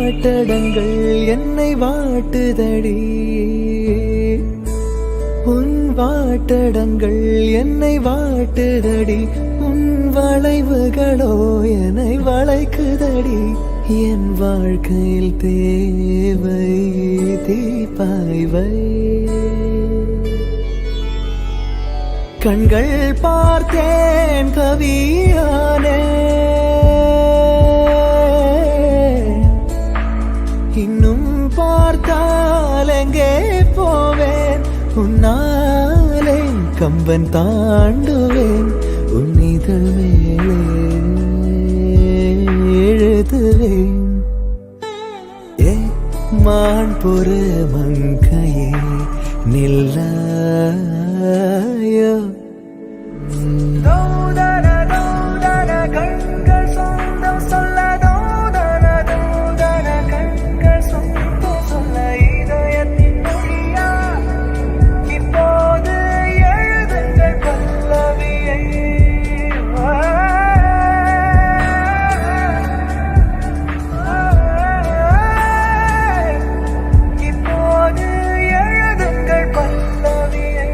வாட்டடங்கள் என்னை வாட்டுதடி உன் வாட்டடங்கள் என்னை வாட்டுதடி உன் வளைவுகளோ என்னை வளைக்குதடி என் வாழ்க்கையில் தேவை தீபாய்வை கண்கள் பார்த்தேன் கவியானே இன்னும் பார்த்தால் எங்கே போவேன் உன்னாலே கம்பன் தாண்டுவேன் உன் இதழ் மேலே எழுதுவேன் ஏ மான் பொறு மங்கையே நில்லாயோ கண்கள் சொந்தம் சொல்ல கண்கள் சொந்தம் சொல்ல இதயத்தின் மொழியா இப்போது எழுதுங்கள் பல்லவியை இப்போது எழுதுங்கள் பல்லவியை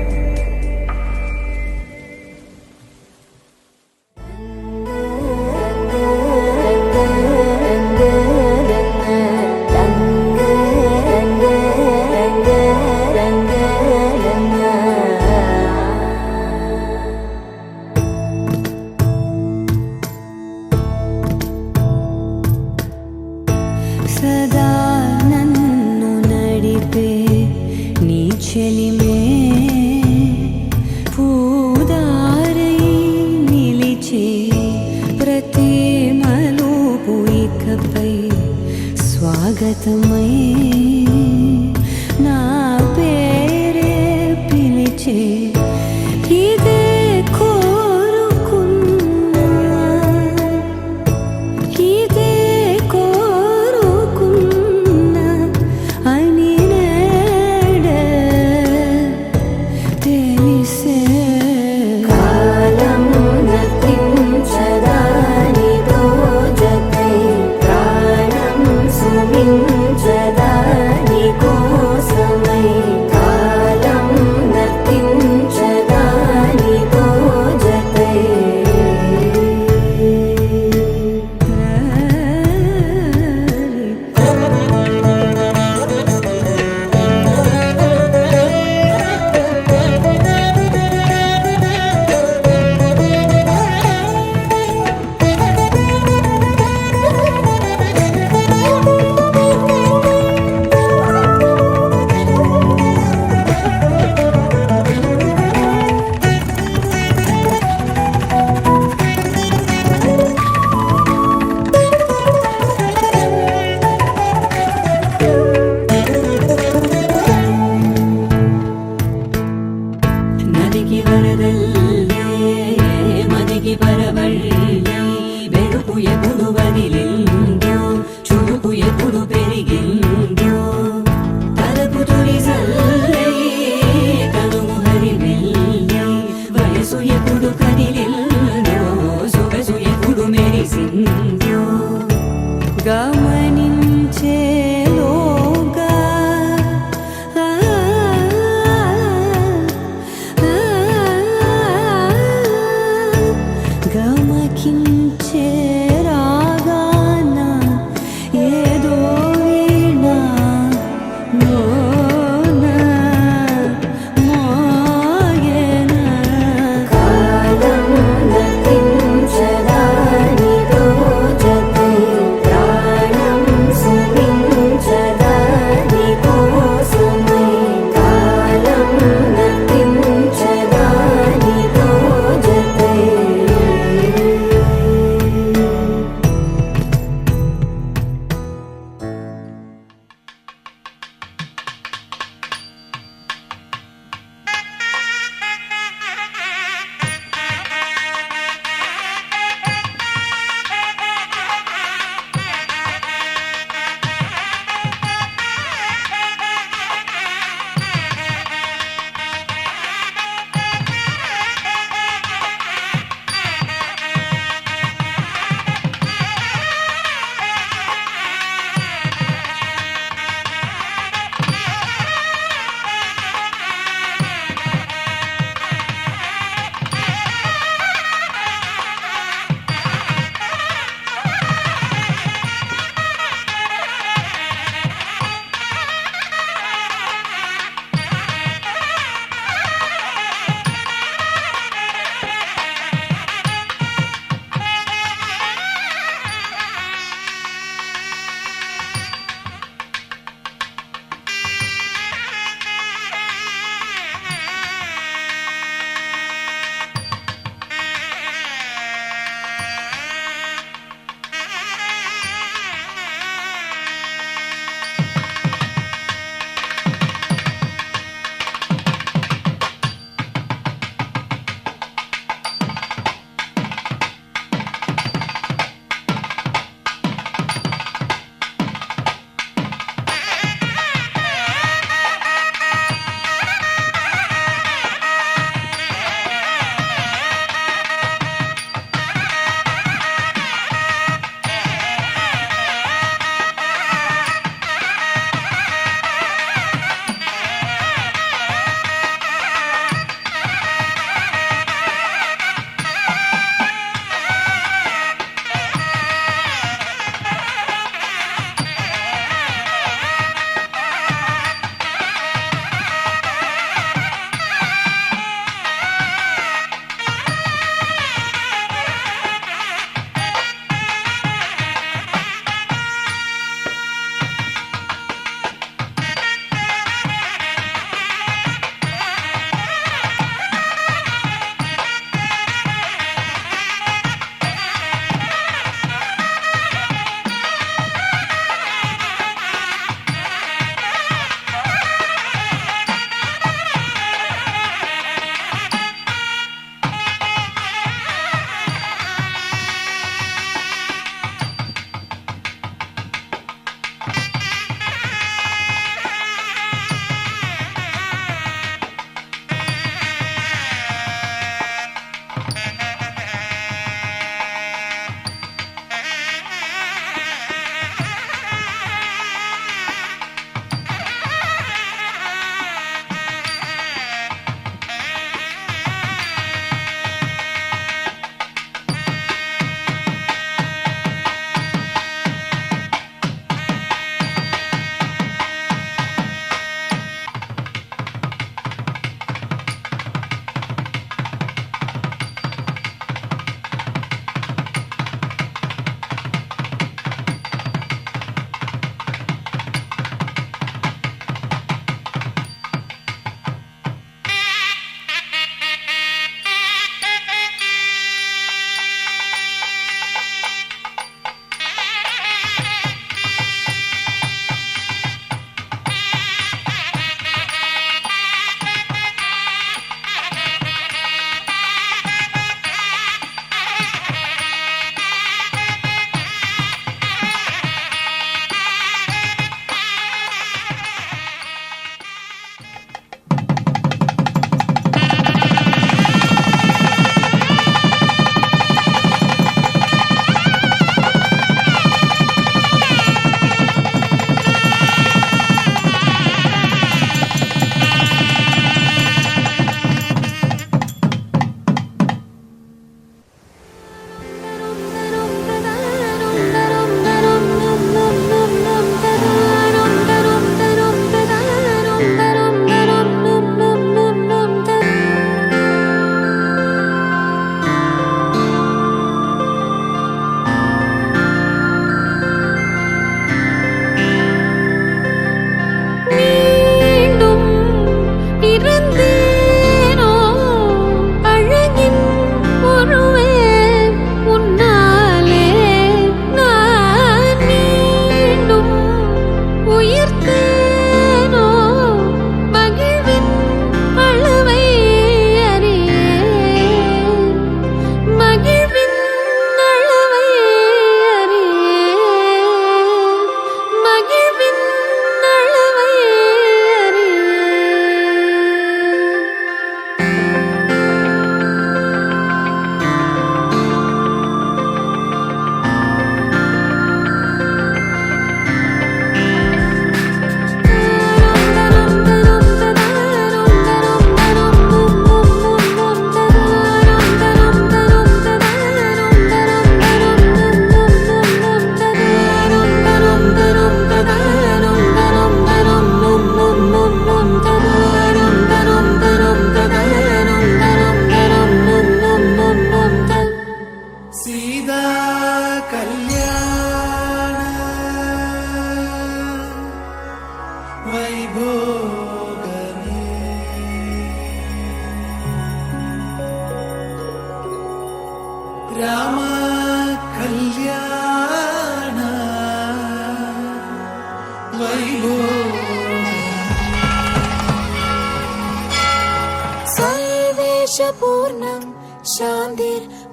प्रकाशपूर्णं शान्तिर्भवानिहं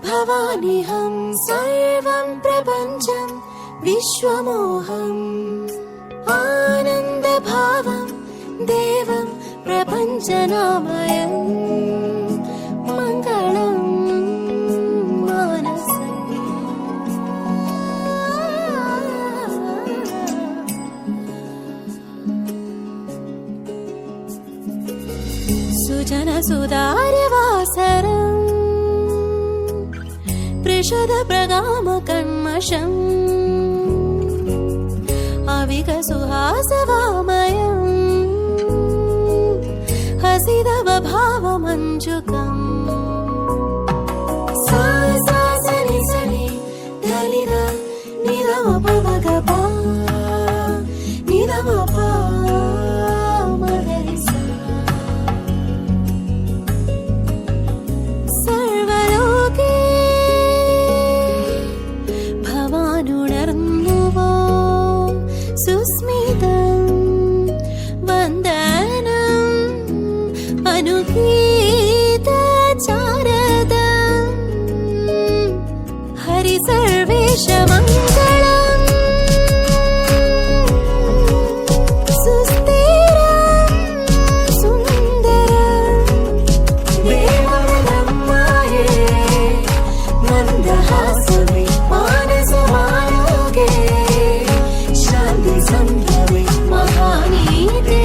सर्वं प्रपञ्चं विश्वमोहम् आनन्दभावं देवं प्रपञ्चनामयम् मङ्गलम् सुजनसुधार्यवासरम् पृषदप्रगामकन्मषम् अविकसुहासवामयम् हसितवभावमञ्जुकम् सा सा सनि सनि धनिद निदमपमगपा निदमपा सर्वेशमङ्गलम् सुस्थिरं सुन्दरं देवनं माये मन्दहासमे मानसमारोगे शान्ति सम्भवे महानीते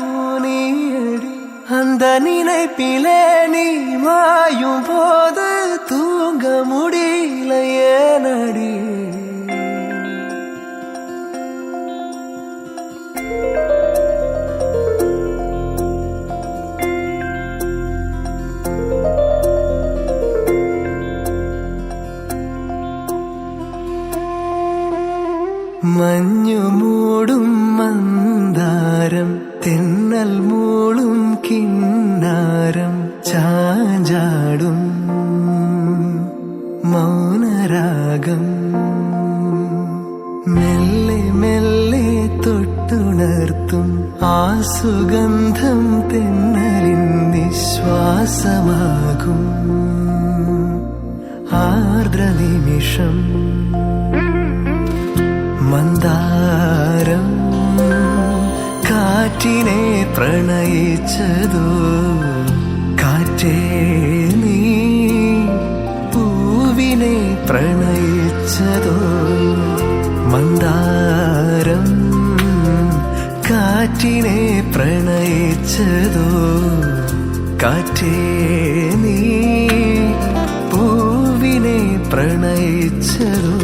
சாயுனியடி அந்த நினைப்பிலே நீ மாயும் போது தூங்க முடியல ஏனடி മഞ്ഞു മൂടും മന്ദാരം തെന്നൽ മൂളും കിന്നാരം ചാഞ്ചാടും മൗനരാഗം മെല്ലെ മെല്ലെ തൊട്ടുണർത്തും ആ സുഗന്ധം തെന്നലിൻ നിശ്വാസമാകും ആർദ്ര നിമിഷം മന്ദാരം കാറ്റിനെ പ്രണയിച്ചതോ കാറ്റേ നീ പൂവിനെ പ്രണയിച്ചതോ മന്ദാരം കാറ്റിനെ പ്രണയിച്ചതോ കാറ്റേ നീ പൂവിനെ പ്രണയിച്ചതോ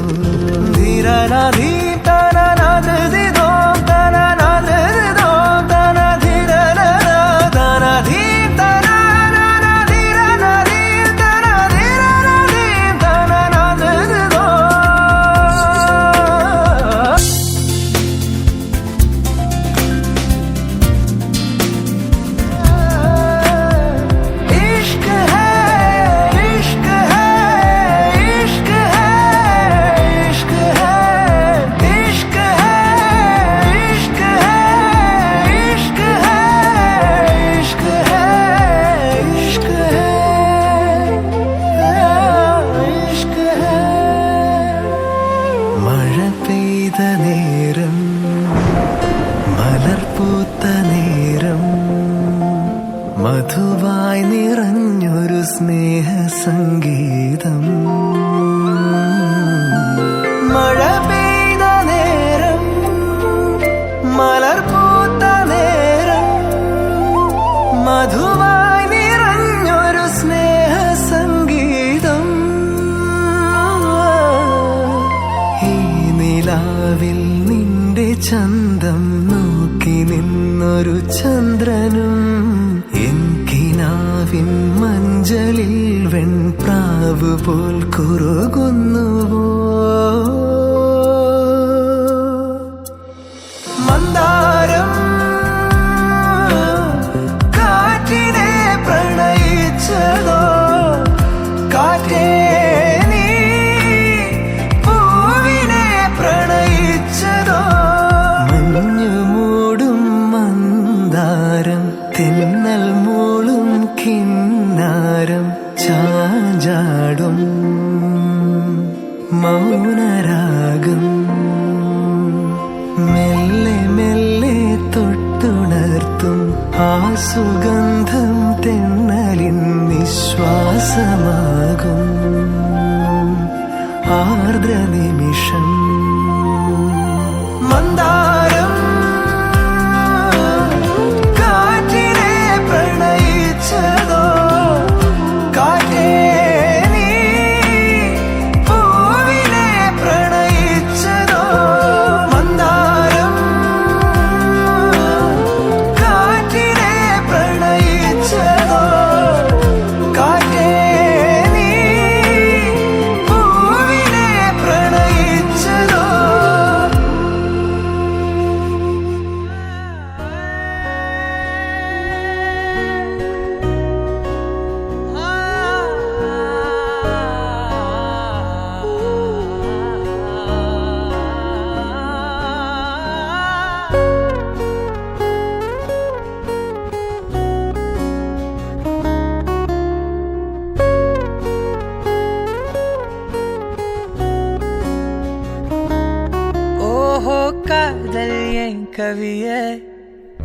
ധീരനാധീ മധുവായി നിറഞ്ഞൊരു സ്നേഹസംഗീതം മഴ പെയ്ത നേരം മലർ പൂത്ത നേരം മധുവായി നിറഞ്ഞൊരു സ്നേഹസംഗീതം ഈ നിലാവിൽ നിന്റെ ചന്തം നോക്കി നിന്നൊരു ചന്ദ്രനും കിനാവിൻ മഞ്ചലിൽ വെൺപ്രാവ് പോൽ കുറുകുന്നുവോ മന്ദാരം കാറ്റിനെ പ്രണയിച്ചതോ തെന്നൽ മൂളും കിന്നാരം ചാഞ്ചാടും മൗനരാഗം മെല്ലെ മെല്ലെ തൊട്ടുണർത്തും ആ സുഗന്ധം തെന്നലിൻ നിശ്വാസമാകും ആർദ്ര നിമിഷം മന്ദാരം കാറ്റിനെ പ്രണയിച്ചതോ കാറ്റേ നീ പൂവിനെ പ്രണയിച്ചതോ മന്ദാരം കാറ്റിനെ പ്രണയിച്ചതോ കാറ്റേ നീ പൂവിനെ പ്രണയിച്ചതോ ஓஹோ காதல் என் கவிய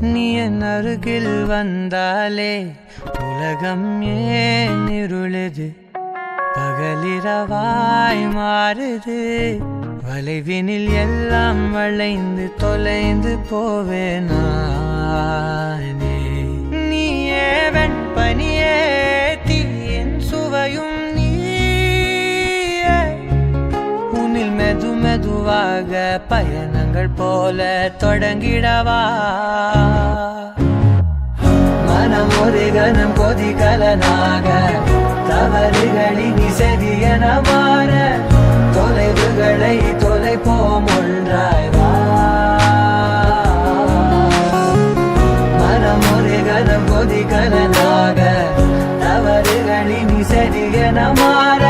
நீ என் அருகில் வந்தாலே உலகம் ஏன் இருளுது பகலிரவாய் மாறுது வளைவினில் எல்லாம் வளைந்து தொலைந்து போவேனானே நீயே வெண்பனியே தீயின் சுவையும் நீயே உன்னில் மெது மெதுவாக பயணங்கள் போல தொடங்கிடவா மனம் ஒரு கணம் கொதிகலனாக தவறுகளின் செவியன மாற தொலைவுகளை தொலைப்போம் ஒன்றாய் வா மனம் ஒரு கணம் கொதிகலனாக தவறுகளின் செவியன மாற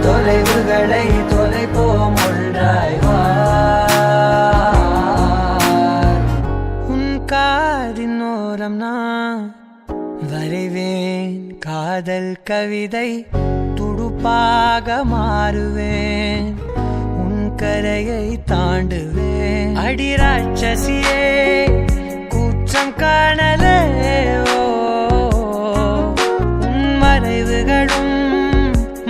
தொலைவுகளை தொலைப்போம் ஒன்றாய் வா உன் காதின் ஓரம் நான் வரைவேன் காதல் கவிதை துடுப்பாக மாறுவேன் உன் கரையை தாண்டுவேன் அடி ராட்சசியே கூச்சம் காணலே ஓ உன் மறைவுகளும்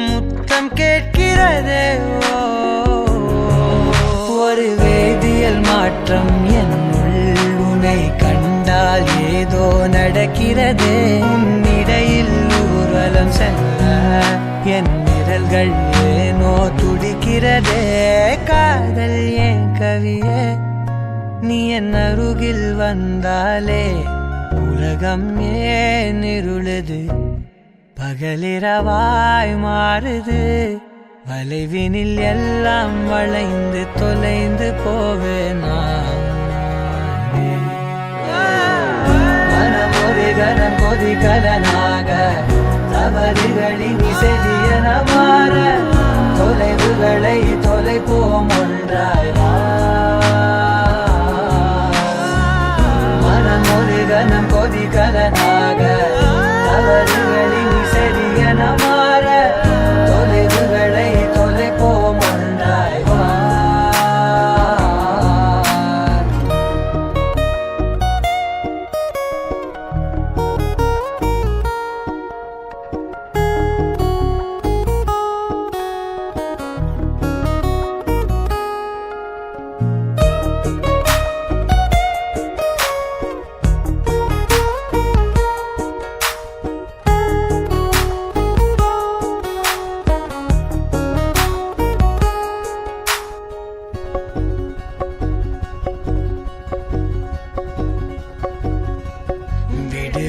முத்தம் கேட்கிறதே ஓ ஒரு வேதியியல் மாற்றம் என்னுள் உன்னை கண்டால் ஏதோ நடக்கிறதே உன்னிடையில் ஊர்வலம் செல்ல என் விரல்கள் ஏனோ துடிக்கிறதே காதல் ஏன் கவியே நீ என் அருகில் வந்தாலே உலகம் ஏன் இருளுது பகலிரவாய் மாறுது வளைவினில் எல்லாம் வளைந்து தொலைந்து போவேனா மனம் ஒரு கணம் கொதிகலனாக தவறுகளின் செவியன மாற தொலைவுகளை தொலைப்போம் ஒன்றாய் வா மனம் ஒரு கணம் கொதிகலனாக தவறுகளின் செவியன மாற தொலைவுகளை தொலைப்போம் ஒன்றாய் வா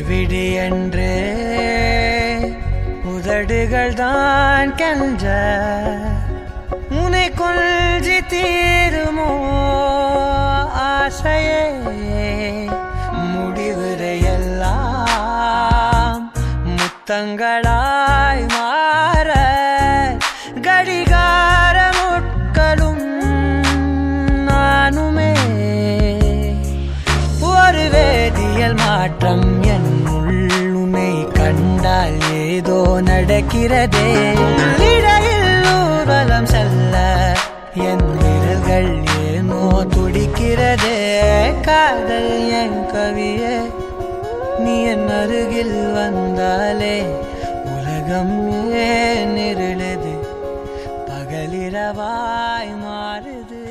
விடு என்று உதடுகள் தான் கென்ற உன்னை கொள்ஜி தீருமோ ஆசையே முடிவுரை எல்லாம் முத்தங்களாய் மாற கடிகார முட்களும் நானுமே ஒரு வேதியியல் மாற்றம் மாற்றம் என்னுள் உன்னை கண்டால் ஏதோ நடக்கிறதே இடையில் ஊர்வலம் செல்ல என் விரல்கள் ஏனோ துடிக்கிறதே காதல் என் கவியே நீ என் அருகில் வந்தாலே உலகம் ஏன் இருளுது பகலிரவாய் மாறுது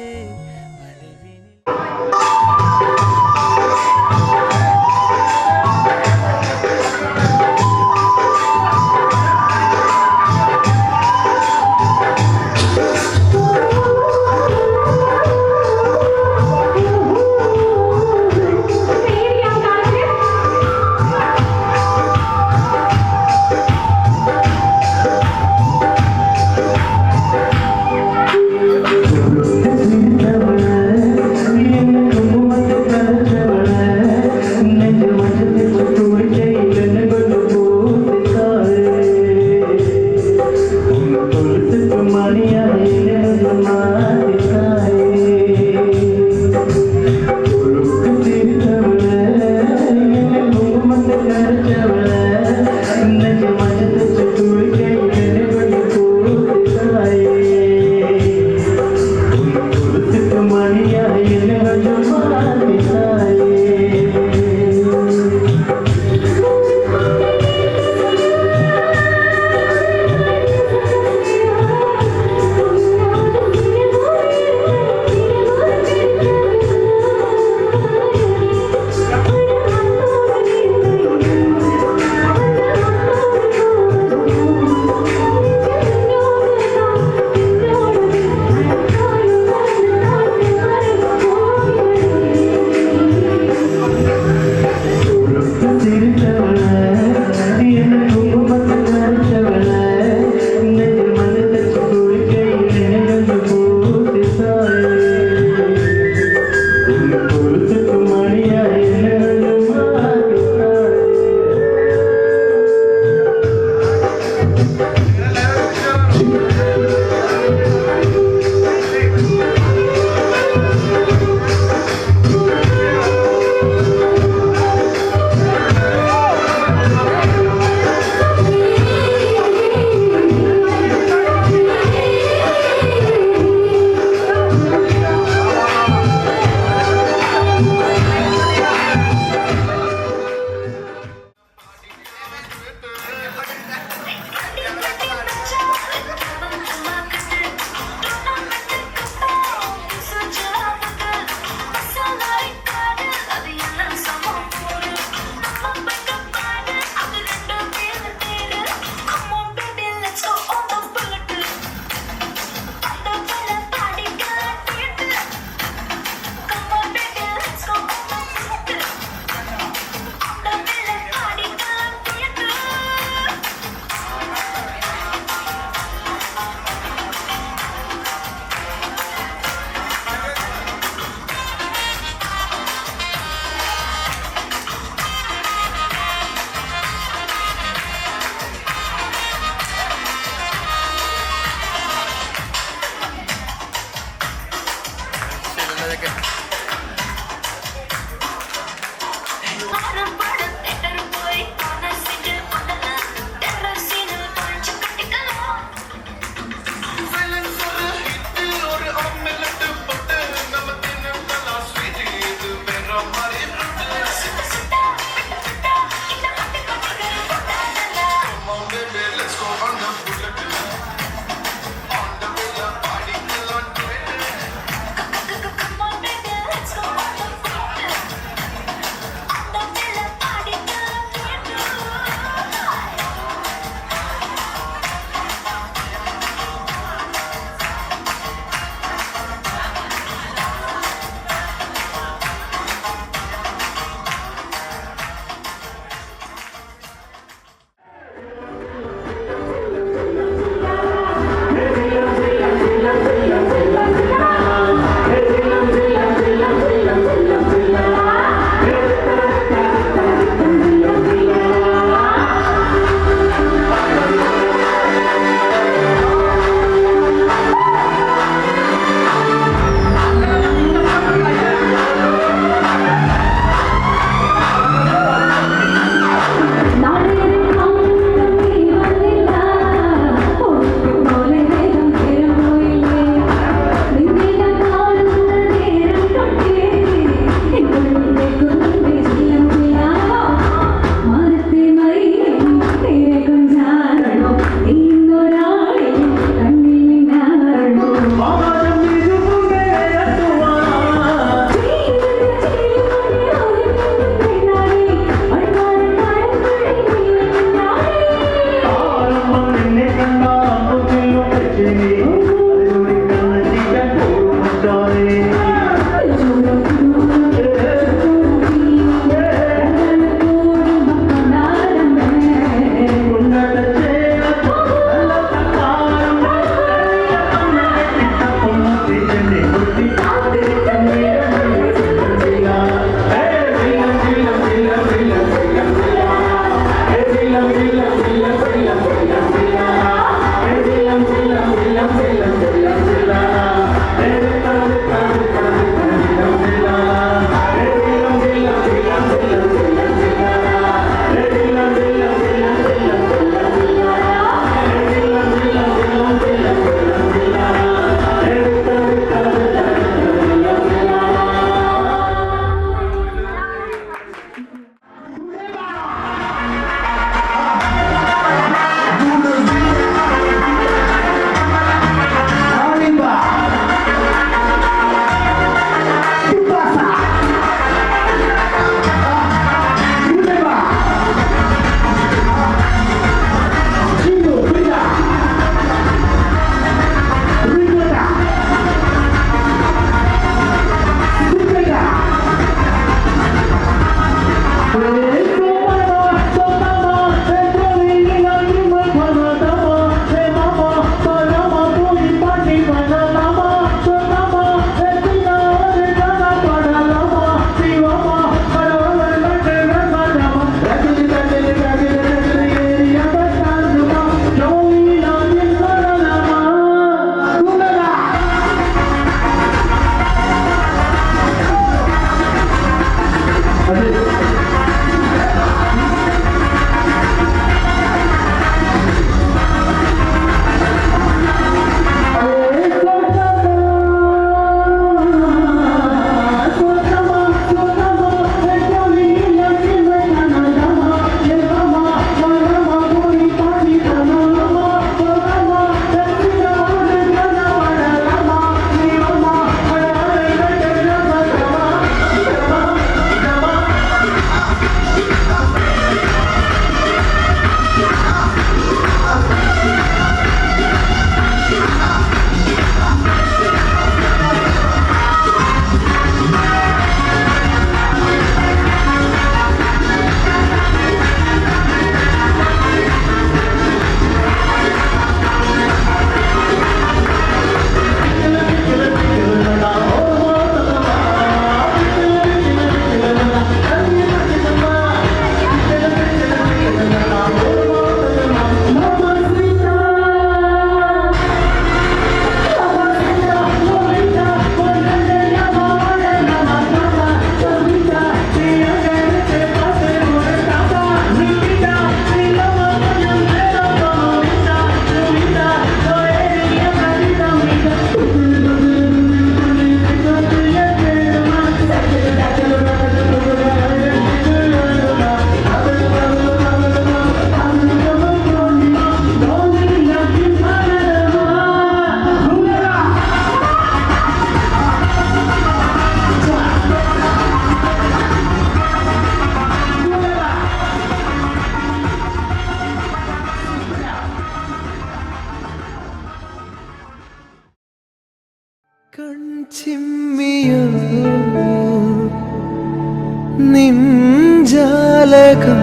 താരകം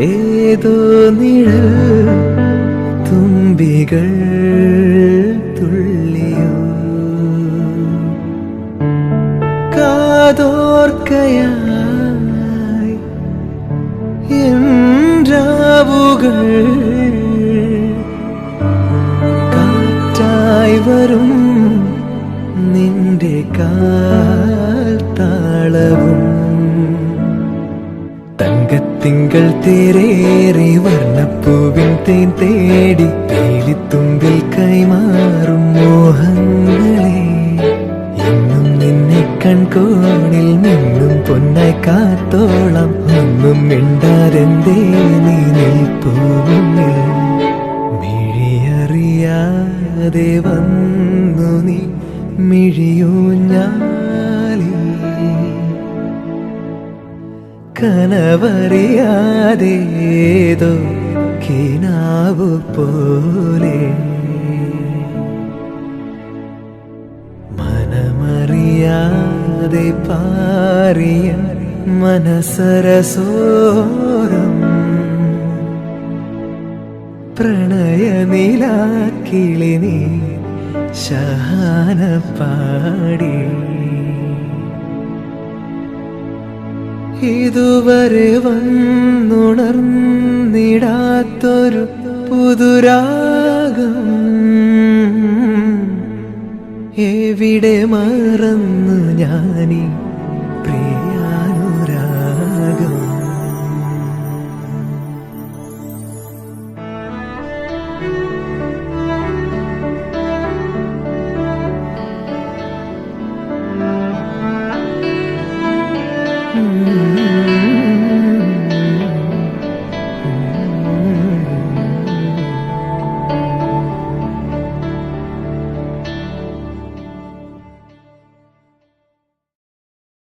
ഏതോ നിഴൽ തുമ്പികൾ തുള്ളിയോ കാതോർക്കയായി രാവുകൾ കാറ്റായി വരും നിന്റെ കാൽ താളവും തങ്കത്തിങ്കൾ തേരേറി വർണ്ണപ്പൂവിൻ തേൻ തേടി തേലിത്തുമ്പിൽ കൈമാറും മോഹങ്ങളെ എന്നും നിന്നെ കൺകോണിൽ നിന്നും പൊന്നായി കാത്തോളം ഒന്നും മിണ്ടാതെന്തേ നീ നിൽപ്പൂന്നിൽ മിഴിയറിയാതെ വന്നു നീ മിഴിയൂഞ്ഞാലിൽ കനവറിയാതേതോ കിനാവു പോലെ മനമറിയാതെ പാറിയ മനസരസോരം പ്രണയനിലാക്കിളി നീ ശഹാന പാടി ഇതുവരെ വന്നുണർന്നിടാത്തൊരു പുതുരാഗം എവിടെ മറന്നു ഞാനീ